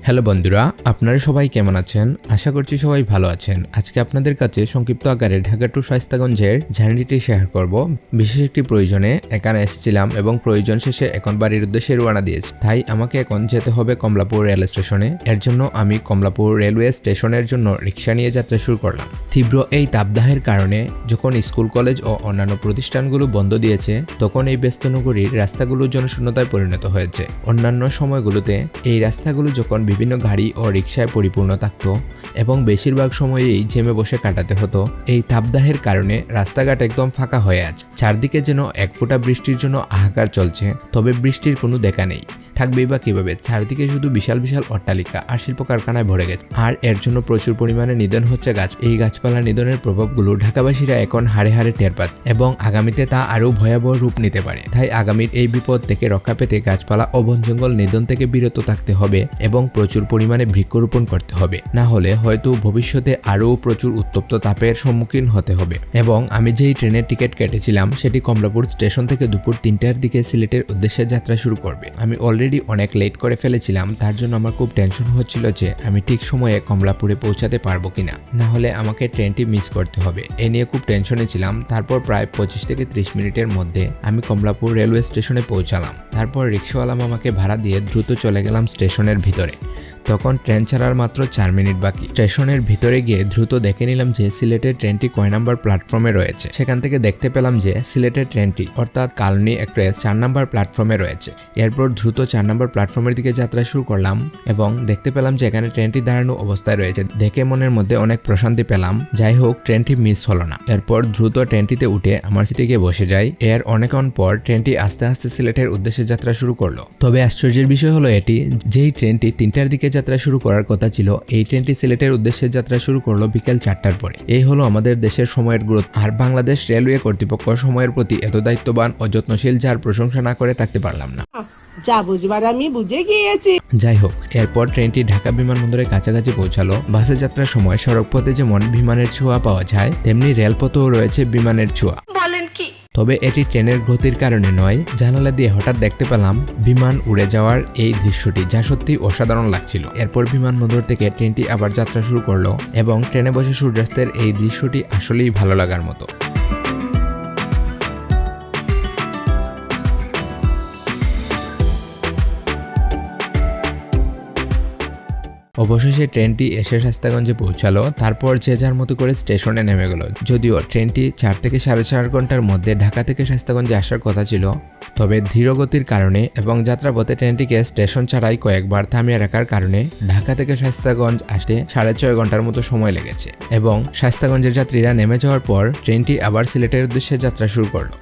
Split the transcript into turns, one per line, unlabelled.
Hello বন্ধুরা, আপনারা সবাই কেমন আছেন? আশা করছি সবাই ভালো আছেন। আজকে আপনাদের কাছে সংক্ষিপ্ত আকারে ঢাকা টু শায়েস্তাগঞ্জের জার্নিটি শেয়ার করব। বিশেষ একটি প্রয়োজনে এখানে এসেছিলাম এবং প্রয়োজন শেষে এখন বাড়ির উদ্দেশ্যে রওনা দিয়েছি। তাই আমাকে এখন যেতে হবে কমলাপুর রেল স্টেশনে। এর জন্য আমি কমলাপুর রেলওয়ে স্টেশনের জন্য রিক্সা নিয়ে যাত্রা শুরু করলাম। তীব্র এই তাপদাহের কারণে যখন স্কুল, কলেজ ও অন্যান্য প্রতিষ্ঠানগুলো বন্ধ দিয়েছে, তখন এই ব্যস্ত নগরীর রাস্তাগুলো জনশূন্যতায় পরিণত হয়েছে। অন্যান্য সময়গুলোতে এই রাস্তাগুলো যখন বিভিন্ন গাড়ি ও রিকশায় পরিপূর্ণ থাকত এবং বেশিরভাগ সময়েই জেমে বসে কাটাতে হতো, এই তাপদাহের কারণে রাস্তাঘাট একদম ফাঁকা হয়ে আছে। চারদিকে যেন এক ফোঁটা বৃষ্টির জন্য হাহাকার চলছে, তবে বৃষ্টির কোনো দেখা নেই। থাকবেই বা কিভাবে? চারদিকে শুধু বিশাল বিশাল অট্টালিকা আর শিল্প কারখানায় ভরে গেছে, আর এর জন্য প্রচুর পরিমাণে নিধন হচ্ছে গাছ। এই গাছপালা নিধনের প্রভাবগুলো ঢাকাবাসীরা এখন হাড়ে হাড়ে টের পাচ্ছে এবং আগামীতে তা আরও ভয়াবহ রূপ নিতে পারে। তাই আগামীর এই বিপদ থেকে রক্ষা পেতে গাছপালা ও বন জঙ্গল নিধন থেকে বিরত থাকতে হবে এবং প্রচুর পরিমাণে বৃক্ষরোপণ করতে হবে। না হলে হয়তো ভবিষ্যতে আরও প্রচুর উত্তপ্ত তাপের সম্মুখীন হতে হবে। এবং আমি যেই ট্রেনের টিকিট কেটেছিলাম সেটি কমলাপুর স্টেশন থেকে দুপুর 3টার দিকে সিলেটের উদ্দেশ্যে যাত্রা শুরু করবে। আমি অলরেডি অনেক লেট করে ফেলেছিলাম, তার জন্য আমার খুব টেনশন হচ্ছিল যে আমি ঠিক সময়ে কমলাপুরে পৌঁছাতে পারবো কিনা, না হলে আমাকে ট্রেনটি মিস করতে হবে। এ নিয়ে খুব টেনশনে ছিলাম। তারপর প্রায় 25 থেকে 30 মিনিটের মধ্যে আমি কমলাপুর রেলওয়ে স্টেশনে পৌঁছালাম। তারপর রিক্সাওয়ালা আমাকে ভাড়া দিয়ে দ্রুত চলে গেলাম স্টেশনের ভিতরে। তখন ট্রেন ছাড়ার মাত্র 4 মিনিট বাকি। স্টেশনের ভিতরে গিয়ে দ্রুত দেখে নিলাম যে সিলেটের ট্রেনটি কয় নাম্বার প্ল্যাটফর্মে রয়েছে। সেখান থেকে দেখতে পেলাম যে সিলেটের ট্রেনটি অর্থাৎ কালনী এক্সপ্রেস 4 নাম্বার প্ল্যাটফর্মে রয়েছে। এরপর দ্রুত 4 নাম্বার প্ল্যাটফর্মের দিকে যাত্রা শুরু করলাম এবং দেখতে পেলাম যে এখানে ট্রেনটি দাঁড়ানো অবস্থায় রয়েছে। দেখে মনের মধ্যে অনেক প্রশান্তি পেলাম। যাই হোক, ট্রেনটি মিস হলো না। এরপর দ্রুত ট্রেনটিতে উঠে আমার সিটে গিয়ে বসে যাই। এর অনেকক্ষণ পর ট্রেনটি আস্তে আস্তে সিলেটের উদ্দেশ্যে যাত্রা শুরু করলো। তবে আশ্চর্যের বিষয় হলো এটি, যেই ট্রেনটি 3টার দিকে যাত্রা শুরু করার কথা ছিল, এই ট্রেনটি সিলেটের উদ্দেশ্যে যাত্রা শুরু করলো বিকেল 4টার পরে। এই হলো আমাদের দেশের সময়ের গুরুত্ব। আর বাংলাদেশ রেলওয়ে কর্তৃপক্ষ সময়ের প্রতি এত দায়িত্ববান ও যত্নশীল, যার প্রশংসা না করে থাকতে পারলাম না।
যা বুঝবার আমি বুঝে গিয়েছি।
যাই হোক, এরপর ট্রেনটি ঢাকা বিমানবন্দরের কাছাকাছি পৌঁছালো। বাসে যাত্রার সময় সড়কপথে যেমন বিমানের ছোঁয়া পাওয়া যায়, তেমনি রেলপথেও রয়েছে বিমানের ছোঁয়া।
বলেন কি?
তবে এটি ট্রেনের গতির কারণে নয়। জানালা দিয়ে হঠাৎ দেখতে পেলাম বিমান উড়ে যাওয়ার এই দৃশ্যটি, যা সত্যি অসাধারণ লাগছিল। এরপর বিমানবন্দর থেকে ট্রেনটি আবার যাত্রা শুরু করলো এবং ট্রেনে বসে সূর্যাস্তের এই দৃশ্যটি আসলেই ভালো লাগার মতো। অবশেষে ট্রেনটি এসে শায়েস্তাগঞ্জে পৌঁছালো। তারপর যে যার মতো করে স্টেশনে নেমে গেল। যদিও ট্রেনটি 4 থেকে 4.5 ঘন্টার মধ্যে ঢাকা থেকে শায়েস্তাগঞ্জে আসার কথা ছিল, তবে ধীরগতির কারণে এবং যাত্রাপথে ট্রেনটিকে স্টেশন ছাড়াই কয়েকবার থামিয়ে রাখার কারণে ঢাকা থেকে শায়েস্তাগঞ্জ আসতে 6.5 ঘন্টার মতো সময় লেগেছে। এবং শায়েস্তাগঞ্জের যাত্রীরা নেমে যাওয়ার পর ট্রেনটি আবার সিলেটের উদ্দেশ্যে যাত্রা শুরু করলো।